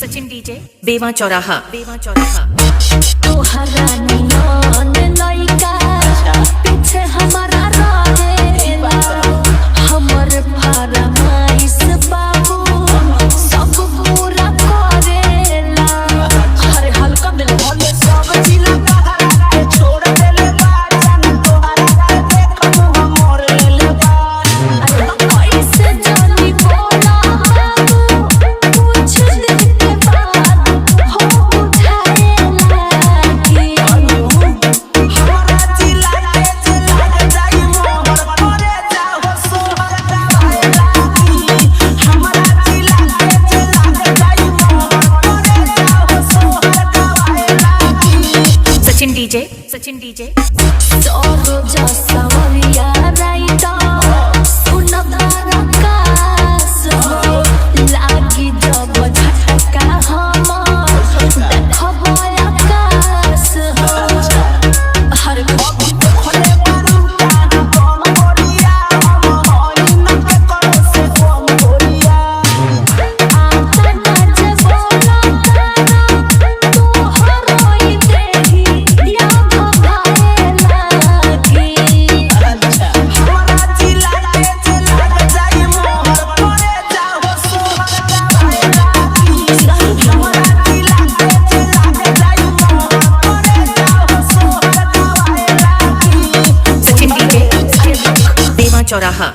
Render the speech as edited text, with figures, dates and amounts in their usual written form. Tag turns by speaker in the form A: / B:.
A: Sachin DJ बेवा चौराहा
B: तोहरा नियन लइका पीछे हमारा रहेला हमर फरमाइश बाबू सब पूरा करेला। अरे हल्का दिल भले सब जिला कहरा के छोड़ देले बा जान तोहरा के देखो हमर ले बा। अरे कैसे जानी बोला कुछ दिन के बाद हो उठाए लागी हमारा जिला के लग जाई मोहर परे जाओ सोहर गाए लागी हमारा जिला के लग जाई मोहर परे जाओ सोहर गाए लागी।
A: सचिन डीजे
B: तोरो जसवरिया राइता सुनदारा कास हो लागी जब झटका हम देखबो आकाश हो। हर कभी तो खोले बारू कान कौन बोरिया हम होई न के करो से कौन बोरिया आता नाचे बोला तारा तू हरोई देही या भगाए लागी। हमारा जिला के लग जाई मोहर परे जाओ सोहर गाए लागी हमारा जिला के लग जाई मोहर परे जाओ सोहर गाए लागी।
A: सचिन डीजे बेवा चौराहा